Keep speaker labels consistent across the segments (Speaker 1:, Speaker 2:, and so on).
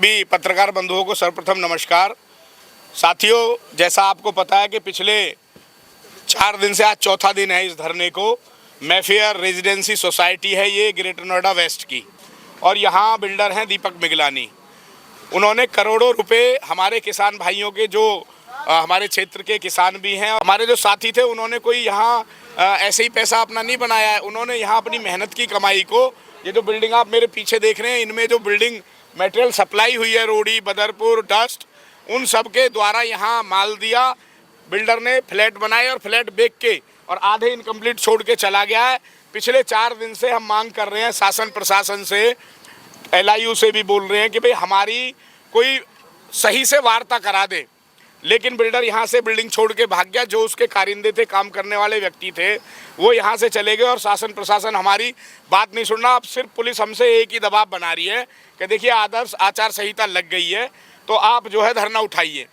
Speaker 1: सभी पत्रकार बंधुओं को सर्वप्रथम नमस्कार। साथियों, जैसा आपको पता है कि पिछले 4 दिन से आज चौथा दिन है इस धरने को। मैफेयर रेजिडेंसी सोसाइटी है ये ग्रेटर नोएडा वेस्ट की, और यहाँ बिल्डर हैं दीपक मिगलानी। उन्होंने करोड़ों रुपए हमारे किसान भाइयों के, जो हमारे क्षेत्र के किसान भी हैं, हमारे जो साथी थे, उन्होंने कोई यहाँ ऐसे ही पैसा अपना नहीं बनाया है। उन्होंने यहाँ अपनी मेहनत की कमाई को, ये जो बिल्डिंग आप मेरे पीछे देख रहे हैं, इनमें जो बिल्डिंग मटेरियल सप्लाई हुई है, रोड़ी, बदरपुर, डस्ट, उन सब के द्वारा यहाँ माल दिया। बिल्डर ने फ्लैट बनाए और फ्लैट बेच के और आधे इनकम्प्लीट छोड़ के चला गया है। पिछले 4 दिन से हम मांग कर रहे हैं शासन प्रशासन से, LIU से भी बोल रहे हैं कि भाई हमारी कोई सही से वार्ता करा दे, लेकिन बिल्डर यहाँ से बिल्डिंग छोड़ के भाग गया। जो उसके कारिंदे थे, काम करने वाले व्यक्ति थे, वो यहाँ से चले गए और शासन प्रशासन हमारी बात नहीं सुन रहा। अब सिर्फ पुलिस हमसे एक ही दबाव बना रही है कि देखिए आदर्श आचार संहिता लग गई है तो आप जो है धरना उठाइए।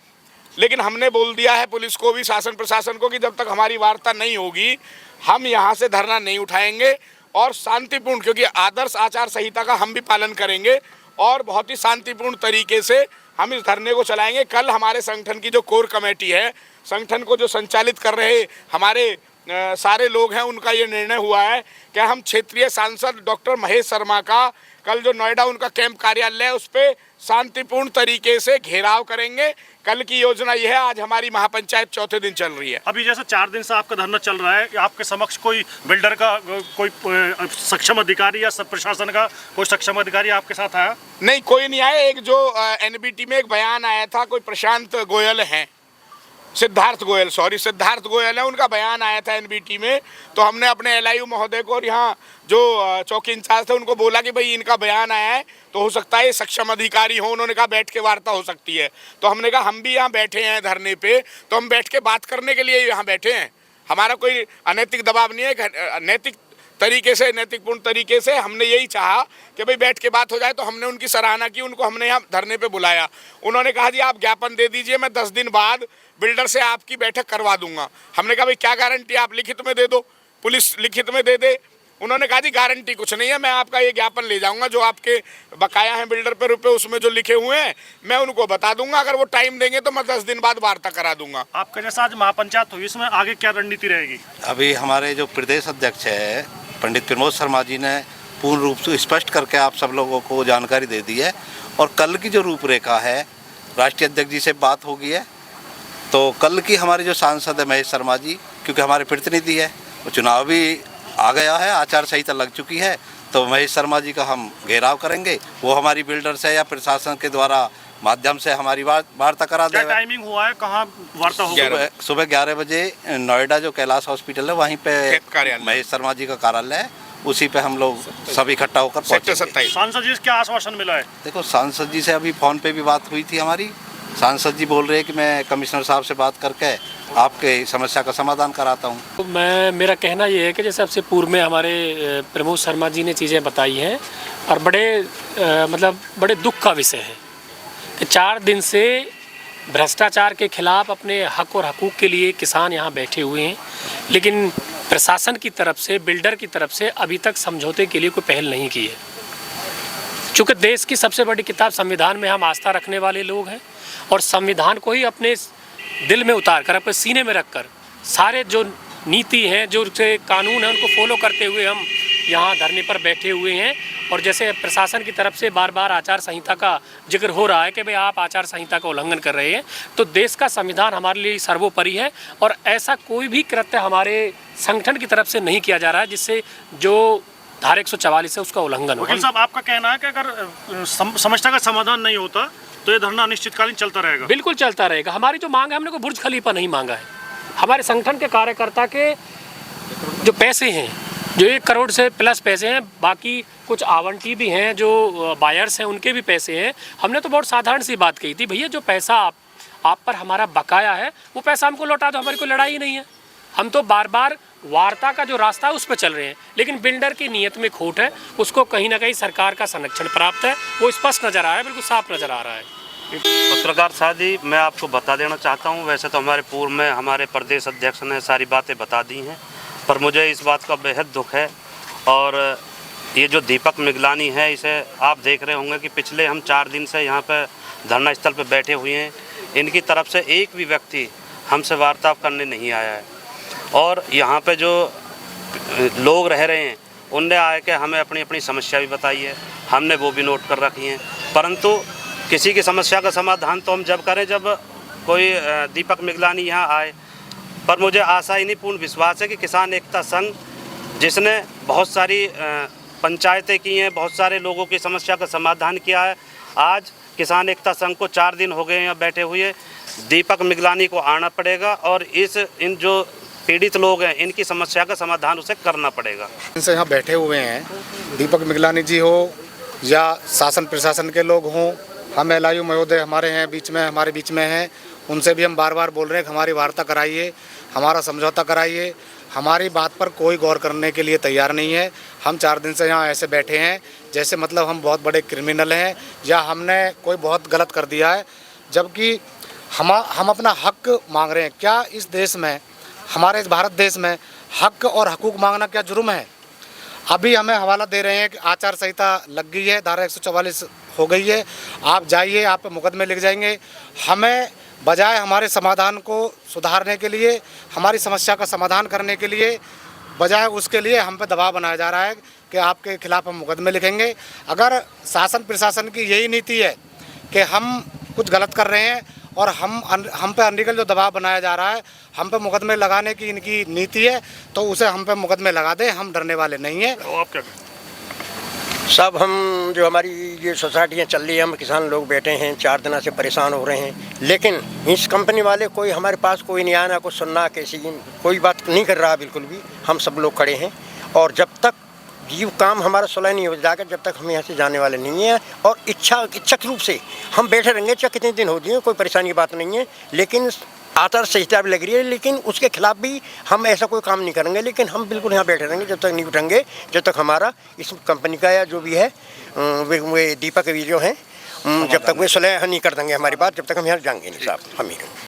Speaker 1: लेकिन हमने बोल दिया है पुलिस को भी, शासन प्रशासन को, कि जब तक हमारी वार्ता नहीं होगी हम यहाँ से धरना नहीं उठाएंगे और शांतिपूर्ण, क्योंकि आदर्श आचार संहिता का हम भी पालन करेंगे और बहुत ही शांतिपूर्ण तरीके से हम इस धरने को चलाएंगे। कल हमारे संगठन की जो कोर कमेटी है, संगठन को जो संचालित कर रहे हमारे सारे लोग हैं, उनका ये निर्णय हुआ है कि हम क्षेत्रीय सांसद डॉक्टर महेश शर्मा का कल जो नोएडा उनका कैंप कार्यालय है उस पर शांतिपूर्ण तरीके से घेराव करेंगे। कल की योजना यह है। आज हमारी महापंचायत चौथे दिन चल रही है।
Speaker 2: अभी जैसे 4 दिन से आपका धरना चल रहा है, आपके समक्ष कोई बिल्डर का कोई सक्षम अधिकारी या सब प्रशासन का कोई सक्षम अधिकारी आपके साथ आया?
Speaker 1: नहीं, कोई नहीं आया। एक जो NBT में एक बयान आया था, कोई प्रशांत गोयल हैं, सिद्धार्थ गोयल है, उनका बयान आया था NBT में। तो हमने अपने LIU महोदय को और यहाँ जो चौकी इंचार्ज थे उनको बोला कि भाई इनका बयान आया है तो हो सकता है सक्षम अधिकारी हो। उन्होंने कहा बैठ के वार्ता हो सकती है। तो हमने कहा हम भी यहाँ बैठे हैं धरने पे, तो हम बैठ के बात करने के लिए यहाँ बैठे हैं। हमारा कोई अनैतिक दबाव नहीं है। नैतिक तरीके से, नैतिकपूर्ण तरीके से हमने यही चाहा कि भाई बैठ के बात हो जाए। तो हमने उनकी सराहना की, उनको हमने यहाँ धरने पे बुलाया। उन्होंने कहा जी आप ज्ञापन दे दीजिए, मैं 10 दिन बाद बिल्डर से आपकी बैठक करवा दूंगा। हमने कहा भाई क्या गारंटी, आप लिखित में दे दो, पुलिस लिखित में दे दे। उन्होंने कहा जी गारंटी कुछ नहीं है, मैं आपका ये ज्ञापन ले जाऊंगा, जो आपके बकाया हैं बिल्डर पे रुपए उसमें जो लिखे हुए हैं मैं उनको बता दूंगा। अगर वो टाइम देंगे तो मैं 10 दिन बाद वार्ता करा दूंगा।
Speaker 2: आपका जैसा आज महापंचायत हुई, इसमें आगे क्या रणनीति रहेगी?
Speaker 3: अभी हमारे जो प्रदेश अध्यक्ष है पंडित प्रमोद शर्मा जी ने पूर्ण रूप से स्पष्ट करके आप सब लोगों को जानकारी दे दी है। और कल की जो रूपरेखा है, राष्ट्रीय अध्यक्ष जी से बात हो गई है। तो कल की हमारे जो सांसद है महेश शर्मा जी, क्योंकि हमारे प्रतिनिधि है, वो चुनाव भी आ गया है, आचार संहिता लग चुकी है, तो महेश शर्मा जी का हम घेराव करेंगे। वो हमारी बिल्डर से या प्रशासन के द्वारा माध्यम से हमारी वार्ता करा देगा।
Speaker 2: क्या टाइमिंग हुआ है, कहाँ वार्ता होगी?
Speaker 3: सुबह 11 बजे नोएडा जो कैलाश हॉस्पिटल है वहीं पे महेश शर्मा जी का कार्यालय है, उसी पे हम लोग सब इकट्ठा होकर पहुंचे।
Speaker 2: सांसद जी से क्या आश्वासन मिला है?
Speaker 3: देखो, सांसद जी से अभी फ़ोन पे भी बात हुई थी हमारी। सांसद जी बोल रहे हैं कि मैं कमिश्नर साहब से बात करके आपके समस्या का समाधान कराता हूँ।
Speaker 4: तो मेरा कहना ये है कि जैसे सबसे पूर्व में हमारे प्रमोद शर्मा जी ने चीज़ें बताई हैं और बड़े दुख का विषय है कि 4 दिन से भ्रष्टाचार के खिलाफ अपने हक और हकूक़ के लिए किसान यहाँ बैठे हुए हैं, लेकिन प्रशासन की तरफ से, बिल्डर की तरफ से अभी तक समझौते के लिए कोई पहल नहीं की है। चूँकि देश की सबसे बड़ी किताब संविधान में हम आस्था रखने वाले लोग हैं और संविधान को ही अपने दिल में उतार कर, अपने सीने में रखकर सारे जो नीति हैं, जो कानून हैं, उनको फॉलो करते हुए हम यहाँ धरने पर बैठे हुए हैं। और जैसे प्रशासन की तरफ से बार बार आचार संहिता का जिक्र हो रहा है कि भाई आप आचार संहिता का उल्लंघन कर रहे हैं, तो देश का संविधान हमारे लिए सर्वोपरि है और ऐसा कोई भी कृत्य हमारे संगठन की तरफ से नहीं किया जा रहा है जिससे जो धारा 144 है उसका उल्लंघन हो।
Speaker 2: वकील साहब, आपका कहना है कि अगर समस्या का समाधान नहीं होता तो ये धरना अनिश्चितकालीन चलता रहेगा? बिल्कुल
Speaker 4: चलता रहेगा। हमारी जो मांग है, हमने कोई बुर्ज खलीफा नहीं मांगा है। हमारे संगठन के कार्यकर्ता के जो पैसे हैं, जो 1 करोड़ से प्लस पैसे हैं, बाकी कुछ आवंटी भी हैं, जो बायर्स हैं उनके भी पैसे हैं। हमने तो बहुत साधारण सी बात कही थी, भैया जो पैसा आप पर हमारा बकाया है वो पैसा हमको लौटा दो, हमारी कोई लड़ाई नहीं है। हम तो बार बार वार्ता का जो रास्ता है उस पर चल रहे हैं, लेकिन बिल्डर की नीयत में खोट है, उसको कहीं ना कहीं सरकार का संरक्षण प्राप्त है, वो स्पष्ट नज़र आ रहा है, बिल्कुल साफ नज़र आ रहा है।
Speaker 5: पत्रकार साहब जी, मैं आपको बता देना चाहता हूँ, वैसे तो हमारे पूर्व में हमारे प्रदेश अध्यक्ष ने सारी बातें बता दी हैं, पर मुझे इस बात का बेहद दुख है और ये जो दीपक मिगलानी है, इसे आप देख रहे होंगे कि पिछले हम 4 दिन से यहाँ पर धरना स्थल पर बैठे हुए हैं। इनकी तरफ से एक भी व्यक्ति हमसे वार्ता करने नहीं आया है और यहाँ पे जो लोग रह रहे हैं उनने आए के हमें अपनी अपनी समस्या भी बताई है, हमने वो भी नोट कर रखी हैं। परंतु किसी की समस्या का समाधान तो हम जब करें जब कोई दीपक मिगलानी यहाँ आए। पर मुझे आशा ही नहीं, पूर्ण विश्वास है कि किसान एकता संघ, जिसने बहुत सारी पंचायतें की हैं, बहुत सारे लोगों की समस्या का समाधान किया है, आज किसान एकता संघ को 4 दिन हो गए हैं बैठे हुए। दीपक मिगलानी को आना पड़ेगा और इन जो पीड़ित लोग हैं इनकी समस्या का समाधान उसे करना पड़ेगा।
Speaker 6: इनसे यहाँ बैठे हुए हैं, दीपक मिगलानी जी हो या शासन प्रशासन के लोग हों, हम LIU महोदय हमारे बीच में हैं, उनसे भी हम बार बार बोल रहे हैं कि हमारी वार्ता कराइए, हमारा समझौता कराइए। हमारी बात पर कोई गौर करने के लिए तैयार नहीं है। हम 4 दिन से यहाँ ऐसे बैठे हैं जैसे मतलब हम बहुत बड़े क्रिमिनल हैं या हमने कोई बहुत गलत कर दिया है, जबकि हम अपना हक मांग रहे हैं। क्या इस देश में, हमारे इस भारत देश में हक और हकूक़ मांगना क्या जुर्म है? अभी हमें हवाला दे रहे हैं कि आचार संहिता लग गई है, धारा 144 हो गई है, आप जाइए, आप पे मुकदमे लिख जाएंगे। हमें बजाय हमारे समाधान को सुधारने के लिए, हमारी समस्या का समाधान करने के लिए, बजाय उसके लिए हम पे दबाव बनाया जा रहा है कि आपके खिलाफ़ हम मुकदमे लिखेंगे। अगर शासन प्रशासन की यही नीति है कि हम कुछ गलत कर रहे हैं और हम पे अनलीगल जो दबाव बनाया जा रहा है, हम पे मुकदमे लगाने की इनकी नीति है, तो उसे हम पे मुकदमे लगा दें, हम डरने वाले नहीं हैं।
Speaker 2: तो आप क्या कहें?
Speaker 7: सब हम जो हमारी ये सोसाइटियाँ चल रही हैं, हम किसान लोग बैठे हैं, 4 दिनों से परेशान हो रहे हैं, लेकिन इस कंपनी वाले कोई हमारे पास कोई नहीं आना, कुछ सुनना, कैसी कोई बात नहीं कर रहा बिल्कुल भी। हम सब लोग खड़े हैं और जब तक ये काम हमारा सुलह नहीं हो जाएगा, जब तक हम यहाँ से जाने वाले नहीं हैं। और इच्छक रूप से हम बैठे रहेंगे, चाहे कितने दिन हो दिए, कोई परेशानी की बात नहीं है। लेकिन आचार संहिता भी लग रही है, लेकिन उसके खिलाफ भी हम ऐसा कोई काम नहीं करेंगे। लेकिन हम बिल्कुल यहाँ बैठे रहेंगे जब तक नहीं उठेंगे, जब तक हमारा इस कंपनी का या जो भी है वे दीपक भी जो हैं, जब तक वे सुलह नहीं कर देंगे हमारी बात, जब तक हम यहाँ जाएंगे नहीं साहब, हम ही